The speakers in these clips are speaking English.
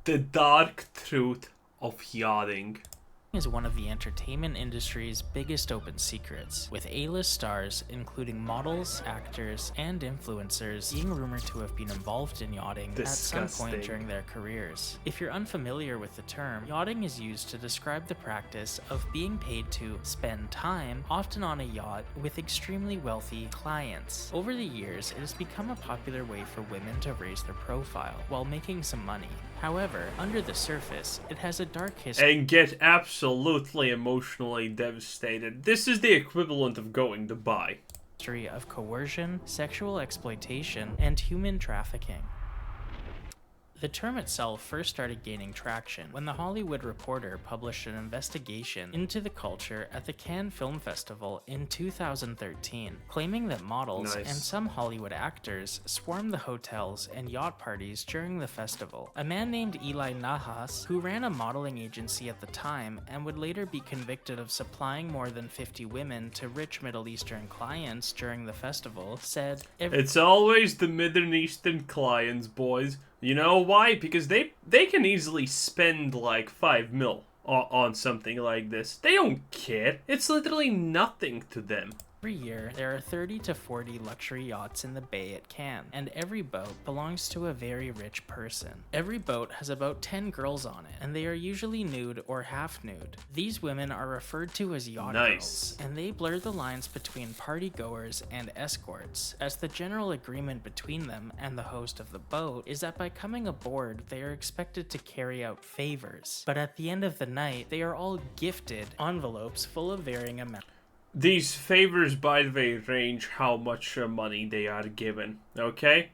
The dark truth of yachting. Is one of the entertainment industry's biggest open secrets, with A-list stars, including models, actors, and influencers, being rumored to have been involved in yachting at some point during their careers. If you're unfamiliar with the term, yachting is used to describe the practice of being paid to spend time, often on a yacht, with extremely wealthy clients. Over the years, it has become a popular way for women to raise their profile while making some money. However, under the surface, it has a dark history and get absolutely emotionally devastated. This is the equivalent of going to Dubai. Of coercion, sexual exploitation, and human trafficking. The term itself first started gaining traction when The Hollywood Reporter published an investigation into the culture at the Cannes Film Festival in 2013, claiming that models and some Hollywood actors swarmed the hotels and yacht parties during the festival. A man named Eli Nahas, who ran a modeling agency at the time and would later be convicted of supplying more than 50 women to rich Middle Eastern clients during the festival, said, "It's always the Middle Eastern clients, boys. You know why? Because they can easily spend like 5 mil on something like this. They don't care. It's literally nothing to them." Every year, there are 30 to 40 luxury yachts in the bay at Cannes, and every boat belongs to a very rich person. Every boat has about 10 girls on it, and they are usually nude or half nude. These women are referred to as yacht girls, and they blur the lines between party goers and escorts, as the general agreement between them and the host of the boat is that by coming aboard, they are expected to carry out favors. But at the end of the night, they are all gifted envelopes full of varying amounts. These favors, by the way, range how much money they are given, okay?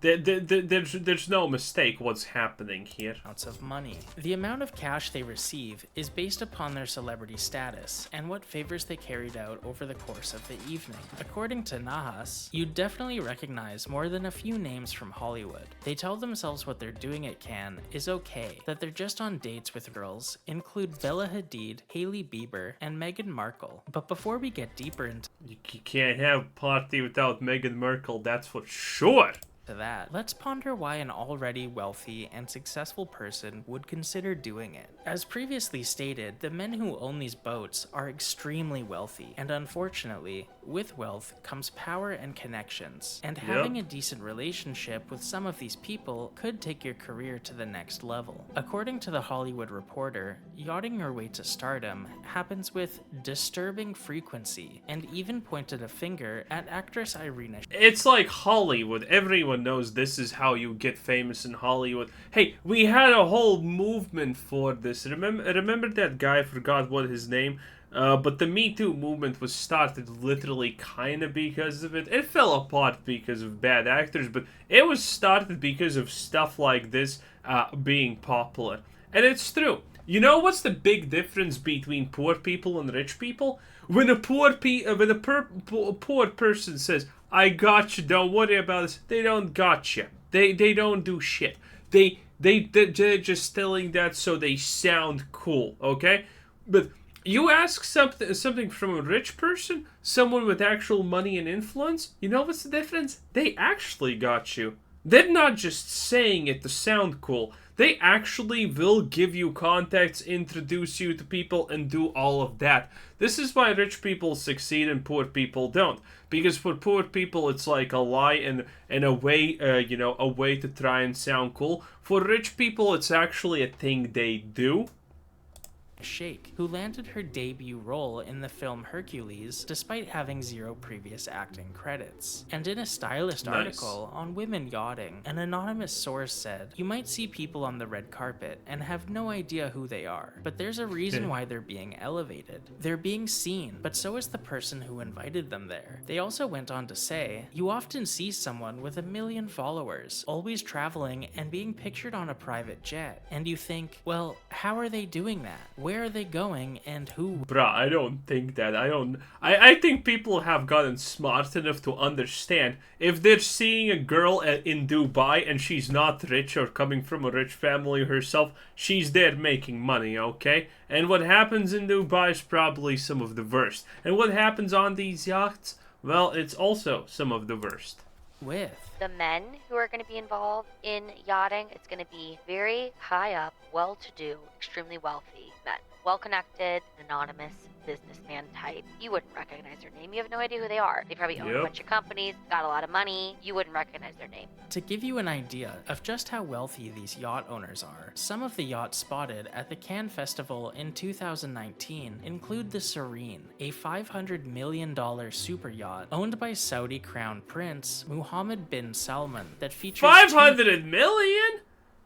There's no mistake what's happening here. Of money. The amount of cash they receive is based upon their celebrity status and what favors they carried out over the course of the evening. According to Nahas, you'd definitely recognize more than a few names from Hollywood. They tell themselves what they're doing at Cannes is okay, that they're just on dates with girls, include Bella Hadid, Hailey Bieber, and Meghan Markle. But before we get deeper into You can't have a party without Meghan Markle, that's for sure. that, let's ponder why an already wealthy and successful person would consider doing it. As previously stated, the men who own these boats are extremely wealthy, and unfortunately, with wealth comes power and connections, and having a decent relationship with some of these people could take your career to the next level. According to The Hollywood Reporter, yachting your way to stardom happens with disturbing frequency, and even pointed a finger at actress Irina. It's like Hollywood. Everyone knows this is how you get famous in Hollywood. Hey, we had a whole movement for this. Remember that guy? I forgot what his name. But the Me Too movement was started literally kind of because of it. It fell apart because of bad actors, but it was started because of stuff like this being popular. And it's true. You know what's the big difference between poor people and rich people? When a poor person says, "I got you, don't worry about this," they don't got you. They don't do shit. They're just telling that so they sound cool, okay? But you ask something from a rich person, someone with actual money and influence, you know what's the difference? They actually got you. They're not just saying it to sound cool. They actually will give you contacts, introduce you to people, and do all of that. This is why rich people succeed and poor people don't. Because for poor people, it's like a lie and a way, a way to try and sound cool. For rich people, it's actually a thing they do. Sheikh, who landed her debut role in the film Hercules despite having 0 previous acting credits. And in a stylist article on women yachting, an anonymous source said, "You might see people on the red carpet and have no idea who they are, but there's a reason why they're being elevated. They're being seen, but so is the person who invited them there." They also went on to say, "You often see someone with 1 million followers, always traveling and being pictured on a private jet, and you think, well, how are they doing that? Where are they going and who?" Bruh, I don't think that. I think people have gotten smart enough to understand if they're seeing a girl in Dubai and she's not rich or coming from a rich family herself, she's there making money, okay? And what happens in Dubai is probably some of the worst. And what happens on these yachts? Well, it's also some of the worst. with. The men who are going to be involved in yachting, it's going to be very high up, well-to-do, extremely wealthy men. Well-connected, anonymous businessman type. You wouldn't recognize their name. You have no idea who they are. They probably own a bunch of companies, got a lot of money. You wouldn't recognize their name. To give you an idea of just how wealthy these yacht owners are, some of the yachts spotted at the Cannes Festival in 2019 include the Serene, a $500 million super yacht owned by Saudi Crown Prince Mohammed bin Salman that features 500 million?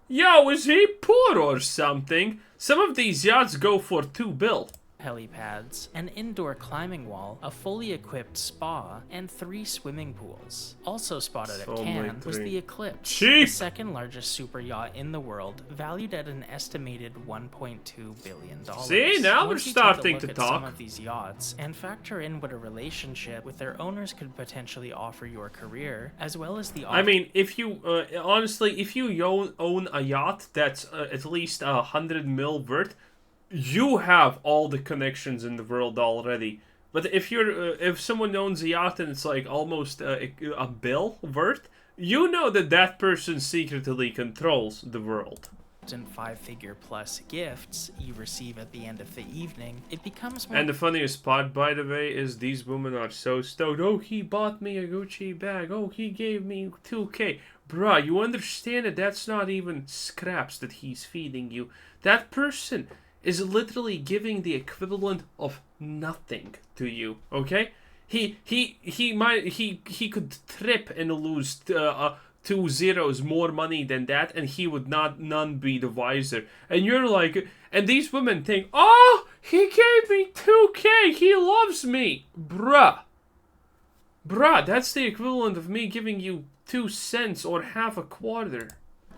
Yo, is he poor or something? Some of these yachts go for $2 billion. helipads, an indoor climbing wall, a fully equipped spa, and 3 swimming pools. Also spotted at Cannes was the Eclipse, the second largest super yacht in the world, valued at an estimated $1.2 billion. See, now we're starting to talk. Some of these yachts and factor in what a relationship with their owners could potentially offer your career, as well as the. I mean, if you honestly, if you own a yacht that's at least 100 mil worth, you have all the connections in the world already. But if someone owns a yacht and it's like almost a bill worth, you know that person secretly controls the world. And 5-figure plus gifts you receive at the end of the evening, it becomes more. And the funniest part, by the way, is these women are so stoked. Oh, he bought me a Gucci bag. Oh, he gave me $2K. Bruh, you understand that that's not even scraps that he's feeding you. That person is literally giving the equivalent of nothing to you, okay? He could trip and lose 2 zeros more money than that, and he would none be the wiser. And you're like, and these women think, oh, he gave me 2K, he loves me. Bruh, that's the equivalent of me giving you 2 cents or half a quarter.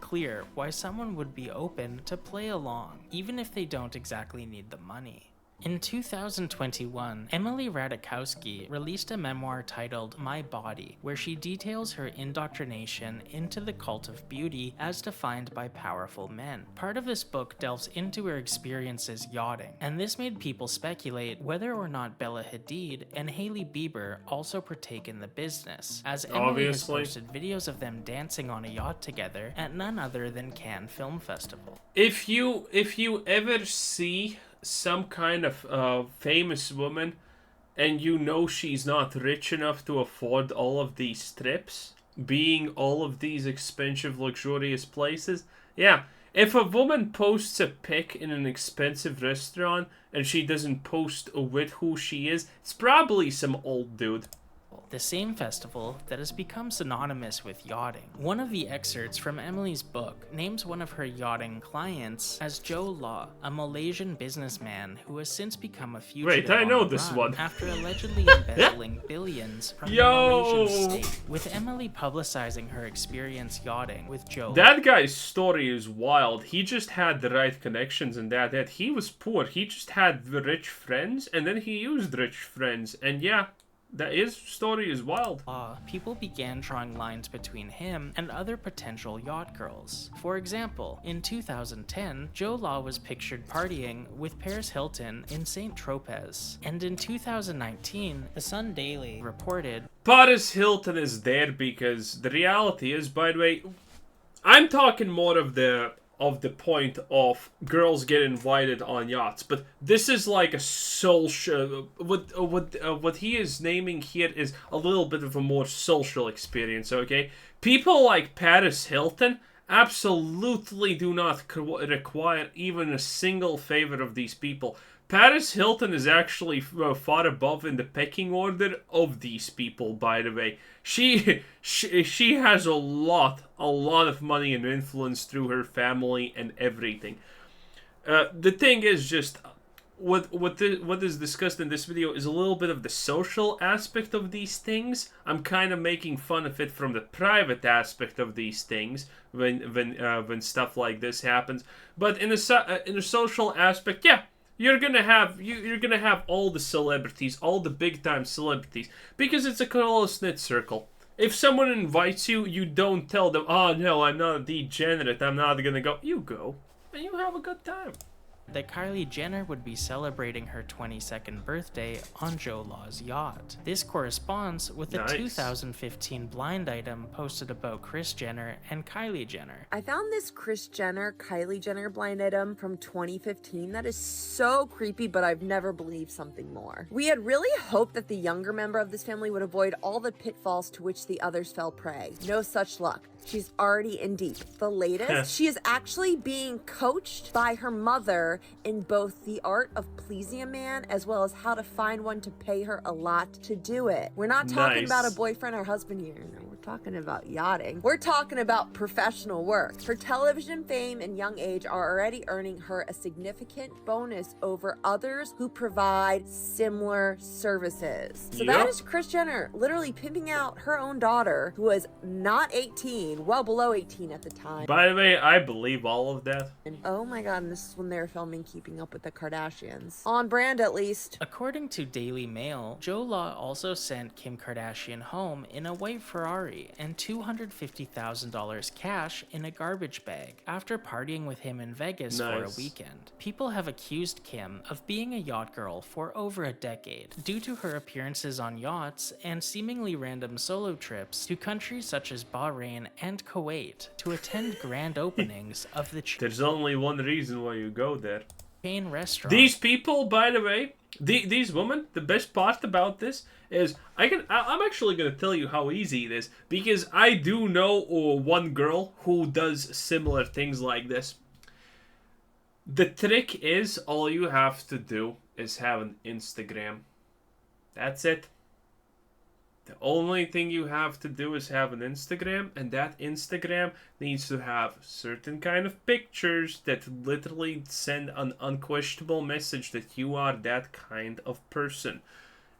Clear why someone would be open to play along, even if they don't exactly need the money. In 2021, Emily Ratajkowski released a memoir titled My Body, where she details her indoctrination into the cult of beauty as defined by powerful men. Part of this book delves into her experiences yachting, and this made people speculate whether or not Bella Hadid and Hailey Bieber also partake in the business, as Emily has posted videos of them dancing on a yacht together at none other than Cannes Film Festival. If you ever see some kind of famous woman and you know she's not rich enough to afford all of these trips, being all of these expensive luxurious places, yeah, if a woman posts a pic in an expensive restaurant and she doesn't post with who she is, it's probably some old dude. The same festival that has become synonymous with yachting. One of the excerpts from Emily's book names one of her yachting clients as Joe Law, a Malaysian businessman who has since become a fugitive. Wait, I know on the this run one. After allegedly embezzling billions from the Malaysian state. With Emily publicizing her experience yachting with Joe. That guy's story is wild. He just had the right connections and that. He was poor. He just had the rich friends and then he used rich friends. And yeah, his story is wild. People began drawing lines between him and other potential yacht girls. For example, in 2010, Joe Law was pictured partying with Paris Hilton in St. Tropez. And in 2019, the Sun Daily reported, Paris Hilton is there because the reality is, by the way, I'm talking more of the point of girls get invited on yachts, but this is like a social. What he is naming here is a little bit of a more social experience. Okay, people like Paris Hilton absolutely do not require even a single favor of these people. Paris Hilton is actually far above in the pecking order of these people, by the way. She has a lot of money and influence through her family and everything. The thing is just, what is discussed in this video is a little bit of the social aspect of these things. I'm kind of making fun of it from the private aspect of these things when stuff like this happens. But in a social aspect, yeah. You're gonna have all the celebrities, all the big time celebrities, because it's a close-knit circle. If someone invites you, you don't tell them, oh no, I'm not a degenerate, I'm not gonna go. You go, and you have a good time. that Kylie Jenner would be celebrating her 22nd birthday on Joe Law's yacht. This corresponds with the 2015 blind item posted about Kris Jenner and Kylie Jenner. I found this Kris Jenner, Kylie Jenner blind item from 2015 that is so creepy, but I've never believed something more. We had really hoped that the younger member of this family would avoid all the pitfalls to which the others fell prey. No such luck. She's already in deep. The latest, she is actually being coached by her mother in both the art of pleasing a man as well as how to find one to pay her a lot to do it. We're not talking about a boyfriend or husband here. No, we're talking about yachting. We're talking about professional work. Her television fame and young age are already earning her a significant bonus over others who provide similar services. So that is Kris Jenner literally pimping out her own daughter, who was not 18, well below 18 at the time. By the way, I believe all of that. And oh my god, and this is when they were filming Keeping Up with the Kardashians. On brand, at least. According to Daily Mail, Joe Law also sent Kim Kardashian home in a white Ferrari and $250,000 cash in a garbage bag after partying with him in Vegas for a weekend. People have accused Kim of being a yacht girl for over a decade due to her appearances on yachts and seemingly random solo trips to countries such as Bahrain and Kuwait to attend grand openings of the There's only one reason why you go there. Chain restaurant. These people, by the way, these women, the best part about this is I'm actually going to tell you how easy it is, because I do know one girl who does similar things like this. The trick is, all you have to do is have an Instagram. That's it. The only thing you have to do is have an Instagram, and that Instagram needs to have certain kind of pictures that literally send an unquestionable message that you are that kind of person.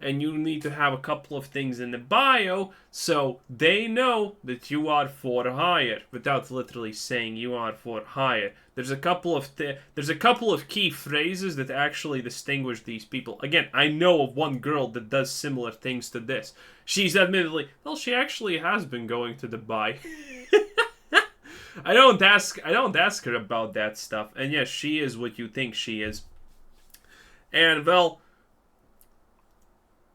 And you need to have a couple of things in the bio so they know that you are for hire without literally saying you are for hire. There's a couple of key phrases that actually distinguish these people. Again, I know of one girl that does similar things to this. She's admittedly, well, she actually has been going to Dubai. I don't ask her about that stuff. And yes, she is what you think she is. And well,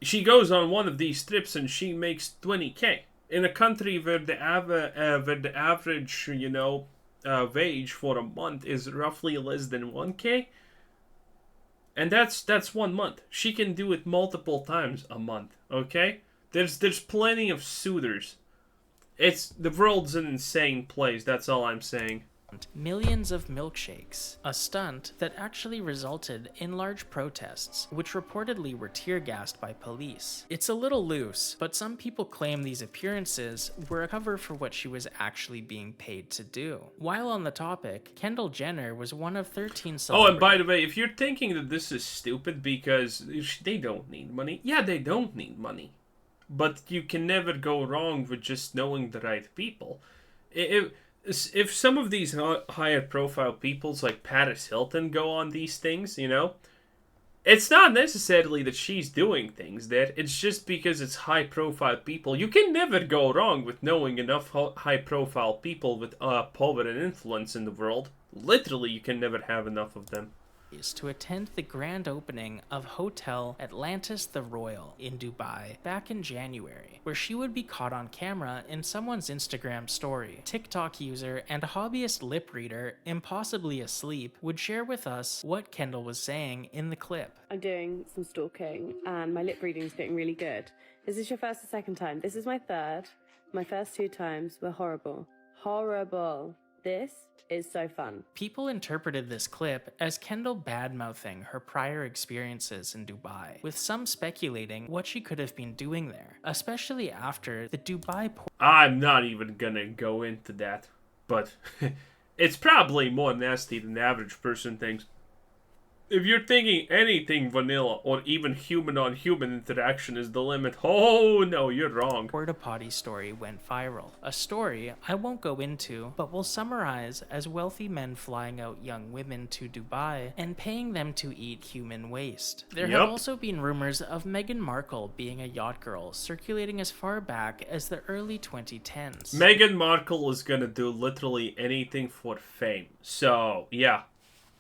she goes on one of these trips and she makes 20K in a country where the average, wage for a month is roughly less than 1K. And that's 1 month. She can do it multiple times a month, okay? There's plenty of suitors. The world's an insane place, that's all I'm saying. Millions of milkshakes, a stunt that actually resulted in large protests, which reportedly were tear-gassed by police. It's a little loose, but some people claim these appearances were a cover for what she was actually being paid to do. While on the topic, Kendall Jenner was one of 13 celebrities. Oh, and by the way, if you're thinking that this is stupid because they don't need money, yeah, they don't need money. But you can never go wrong with just knowing the right people. If some of these higher profile peoples like Paris Hilton go on these things, it's not necessarily that she's doing things there. It's just because it's high profile people. You can never go wrong with knowing enough high profile people with power and influence in the world. Literally, you can never have enough of them. To attend the grand opening of Hotel Atlantis the Royal in Dubai back in January, where she would be caught on camera in someone's Instagram story. TikTok user and hobbyist lip reader, impossibly asleep, would share with us what Kendall was saying in the clip. I'm doing some stalking and my lip reading is getting really good. Is this your first or second time? This is my third. My first 2 times were horrible. Horrible. This is so fun. People interpreted this clip as Kendall bad-mouthing her prior experiences in Dubai, with some speculating what she could have been doing there, especially after the Dubai I'm not even gonna go into that, but it's probably more nasty than the average person thinks. If you're thinking anything vanilla or even human-on-human interaction is the limit, oh no, you're wrong. Porta potty story went viral. A story I won't go into, but will summarize as wealthy men flying out young women to Dubai and paying them to eat human waste. There have also been rumors of Meghan Markle being a yacht girl circulating as far back as the early 2010s. Meghan Markle is gonna do literally anything for fame. So, yeah.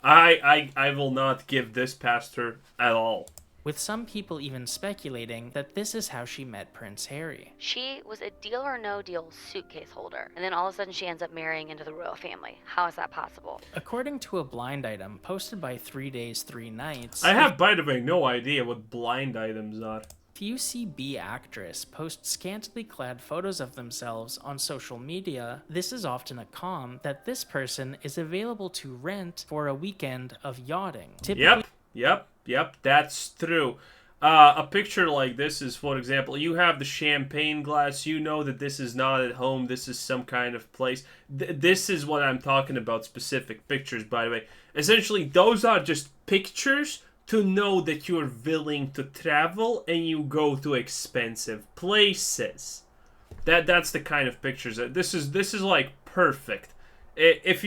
I will not give this past her at all. With some people even speculating that this is how she met Prince Harry. She was a Deal or No Deal suitcase holder, and then all of a sudden she ends up marrying into the royal family. How is that possible? According to a blind item posted by 3 Days 3 Nights, I have, by the way, no idea what blind items are. if you see B actress post scantily clad photos of themselves on social media, this is often a comm that this person is available to rent for a weekend of yachting. Typically, Yep, that's true. A picture like this is, for example, you have the champagne glass. You know that this is not at home. This is some kind of place. This is what I'm talking about, specific pictures, by the way. Essentially, those are just pictures to know that you're willing to travel and you go to expensive places. That's the kind of pictures. This is like perfect. If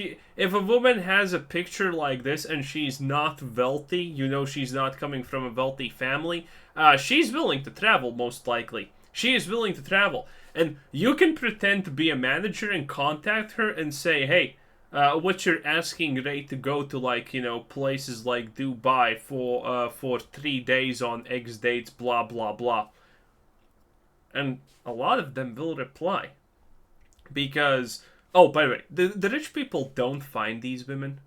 a woman has a picture like this and she's not wealthy, you know she's not coming from a wealthy family, she's willing to travel, most likely. She is willing to travel. And you can pretend to be a manager and contact her and say, hey, what's your asking rate to go to, like, you know, places like Dubai for 3 days on X dates, blah, blah, blah. And a lot of them will reply. Because... Oh, by the way, the rich people don't find these women.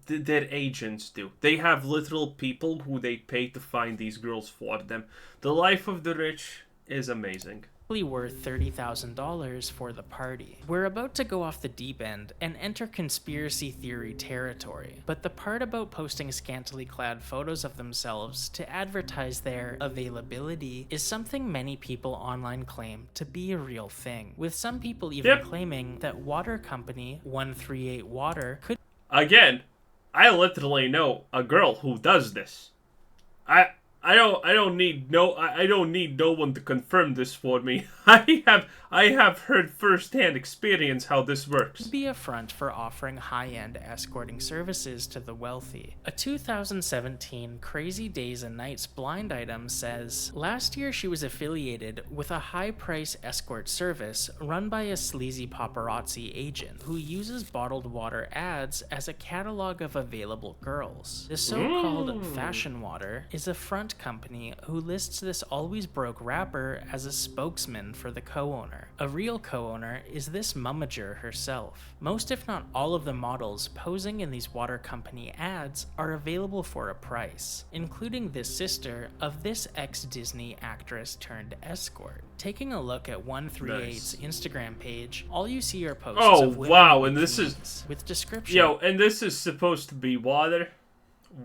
Their agents do. They have literal people who they pay to find these girls for them. The life of the rich is amazing. worth $30,000 for the party. We're about to go off the deep end and enter conspiracy theory territory, but the part about posting scantily clad photos of themselves to advertise their availability is something many people online claim to be a real thing, with some people even claiming that water company 138 Water could... Again, I literally know a girl who does this. I don't need no one to confirm this for me. I have heard firsthand experience how this works. Be a front for offering high-end escorting services to the wealthy. A 2017 Crazy Days and Nights blind item says, last year she was affiliated with a high-price escort service run by a sleazy paparazzi agent who uses bottled water ads as a catalog of available girls. The so-called Fashion Water is a front company who lists this always broke rapper as a spokesman for the co-owner. A real co-owner is this momager herself. Most if not all of the models posing in these water company ads are available for a price, including this sister of this ex-Disney actress turned escort. Taking a look at 138's Instagram page, all you see are posts of women and this is with description. Yo, and this is supposed to be water?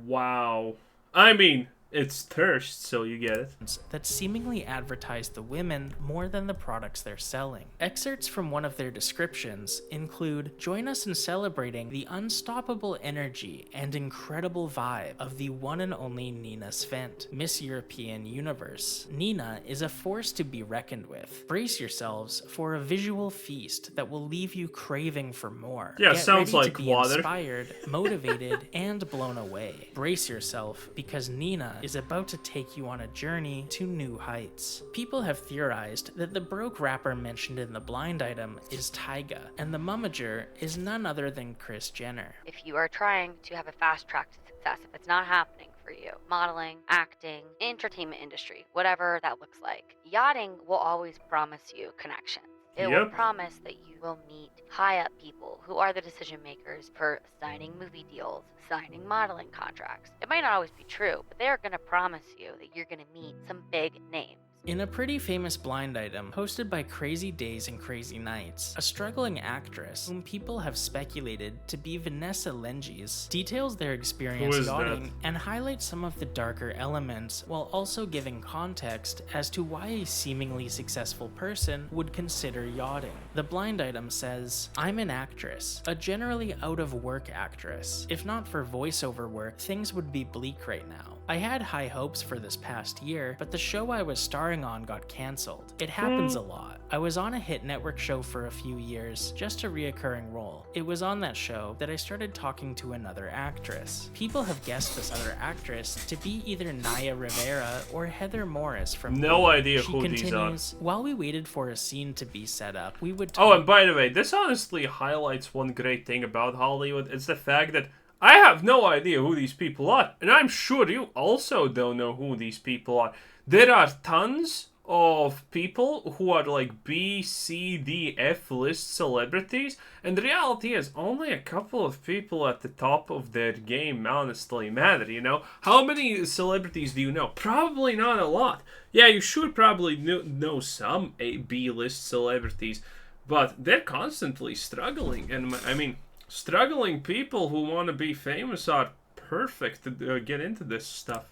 Wow. I mean, it's thirst, so you get it. That seemingly advertise the women more than the products they're selling. Excerpts from one of their descriptions include, join us in celebrating the unstoppable energy and incredible vibe of the one and only Nina Svent, Miss European Universe. Nina is a force to be reckoned with. Brace yourselves for a visual feast that will leave you craving for more. Yeah, Get sounds ready like to be water. Inspired, motivated, and blown away. Brace yourself, because Nina is about to take you on a journey to new heights. People have theorized that the broke rapper mentioned in the blind item is Tyga, and the momager is none other than Kris Jenner. If you are trying to have a fast track to success, if it's not happening for you, modeling, acting, entertainment industry, whatever that looks like, yachting will always promise you connections. It will promise that you will meet high-up people who are the decision makers for signing movie deals, signing modeling contracts. It might not always be true, but they are going to promise you that you're going to meet some big names. In a pretty famous blind item posted by Crazy Days and Crazy Nights, a struggling actress, whom people have speculated to be Vanessa Lenges, details their experience yachting and highlights some of the darker elements while also giving context as to why a seemingly successful person would consider yachting. The blind item says, I'm an actress, a generally out of work actress. If not for voiceover work, things would be bleak right now. I had high hopes for this past year, but the show I was starring on got cancelled. It happens a lot. I was on a hit network show for a few years, just a reoccurring role. It was on that show that I started talking to another actress. People have guessed this other actress to be either Naya Rivera or Heather Morris from No idea she who continues, these are. while we waited for a scene to be set up, we would Oh, and by the way, this honestly highlights one great thing about Hollywood. It's the fact that I have no idea who these people are, and I'm sure you also don't know who these people are. There are tons of people who are like B, C, D, F list celebrities, and the reality is only a couple of people at the top of their game honestly matter, you know? How many celebrities do you know? Probably not a lot. Yeah, you should probably know some A, B list celebrities, but they're constantly struggling, and I mean, struggling people who want to be famous are perfect to get into this stuff.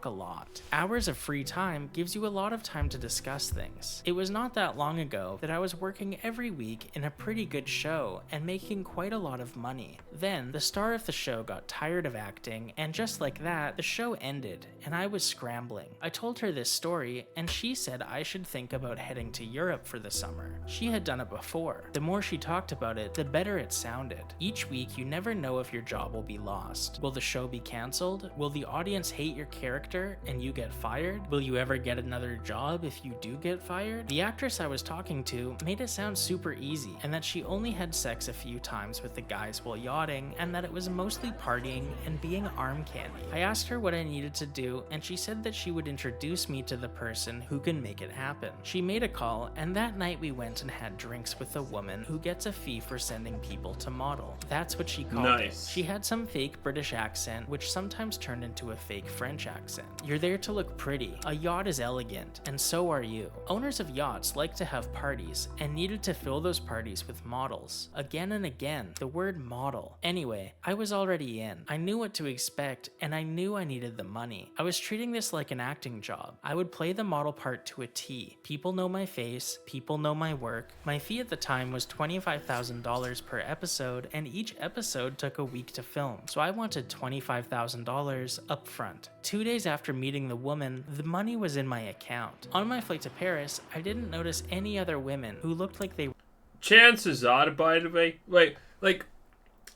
A lot. Hours of free time gives you a lot of time to discuss things. It was not that long ago that I was working every week in a pretty good show and making quite a lot of money. Then, the star of the show got tired of acting, and just like that, the show ended, and I was scrambling. I told her this story, and she said I should think about heading to Europe for the summer. She had done it before. The more she talked about it, the better it sounded. Each week, you never know if your job will be lost. Will the show be cancelled? Will the audience hate your character and you get fired? Will you ever get another job if you do get fired? The actress I was talking to made it sound super easy, and that she only had sex a few times with the guys while yachting, and that it was mostly partying and being arm candy. I asked her what I needed to do, and she said that she would introduce me to the person who can make it happen. She made a call, and that night we went and had drinks with a woman who gets a fee for sending people to model. That's what she called it. She had some fake British accent, which sometimes turned into a fake French accent. You're there to look pretty. A yacht is elegant, and so are you. Owners of yachts like to have parties, and needed to fill those parties with models. Again and again, the word model. Anyway, I was already in. I knew what to expect, and I knew I needed the money. I was treating this like an acting job. I would play the model part to a T. People know my face, people know my work. My fee at the time was $25,000 per episode, and each episode took a week to film, so I wanted $25,000 up front. 2 days after meeting the woman, the money was in my account. On my flight to Paris, I didn't notice any other women who looked like they were. Chances are, by the way,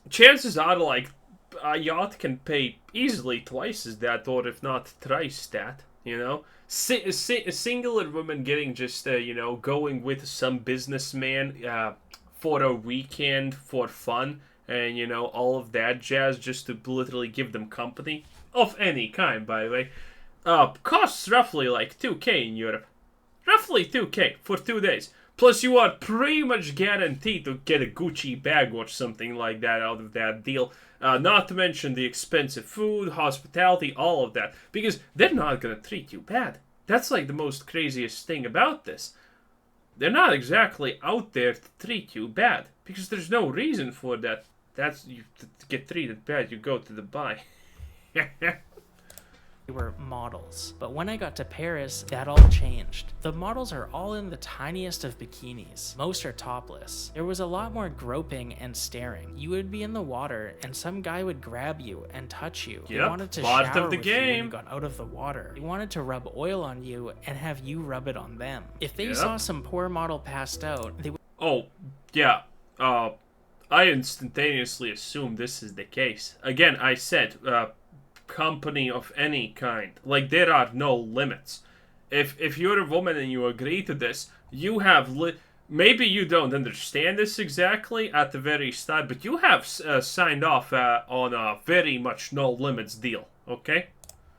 chances are, like, a yacht can pay easily twice as that, or if not thrice that, you know? A singular woman getting just, going with some businessman for a weekend for fun, and, all of that jazz just to literally give them company. Of any kind, by the way. Costs roughly like 2K in Europe. Roughly 2K for 2 days. Plus you are pretty much guaranteed to get a Gucci bag or something like that out of that deal. Not to mention the expensive food, hospitality, all of that. Because they're not gonna treat you bad. That's like the most craziest thing about this. They're not exactly out there to treat you bad. Because there's no reason for that. To get treated bad, you go to Dubai. They were models. But when I got to Paris, that all changed. The models are all in the tiniest of bikinis. Most are topless. There was a lot more groping and staring. You would be in the water, and some guy would grab you and touch you. They wanted to shower with you when you got out of the water. They wanted to rub oil on you and have you rub it on them. If they saw some poor model passed out, they would... Oh, yeah. I instantaneously assume this is the case. Again, I said, company of any kind. Like, there are no limits. If you're a woman and you agree to this, you have... Maybe you don't understand this exactly at the very start, but you have signed off on a very much no limits deal, okay?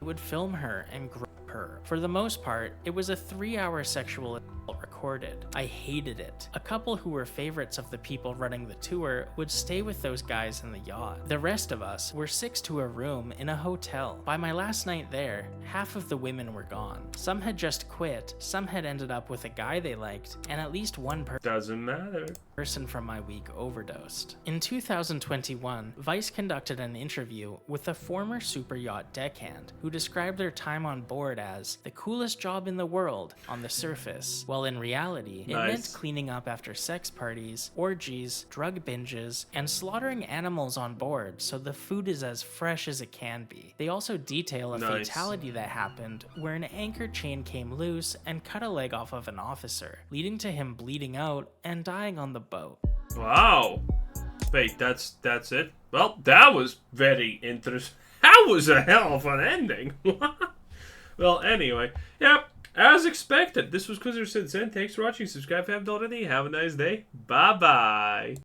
Would film her and grope her. For the most part, it was a 3-hour sexual assault recorded. I hated it. A couple who were favorites of the people running the tour would stay with those guys in the yacht. The rest of us were 6 to a room in a hotel. By my last night there, half of the women were gone. Some had just quit, some had ended up with a guy they liked, and at least one doesn't matter. Person from my week overdosed. In 2021, Vice conducted an interview with a former super yacht deckhand who described their time on board as the coolest job in the world on the surface, while in reality, it meant cleaning up after sex parties, orgies, drug binges, and slaughtering animals on board so the food is as fresh as it can be. They also detail a fatality that happened where an anchor chain came loose and cut a leg off of an officer, leading to him bleeding out and dying on the boat. Wow. Wait, that's it? Well, that was very interesting. That was a hell of an ending. Well, anyway, yep, as expected, this was Quizzer Sid Zen. Thanks for watching. Subscribe if you haven't already. Have a nice day. Bye-bye.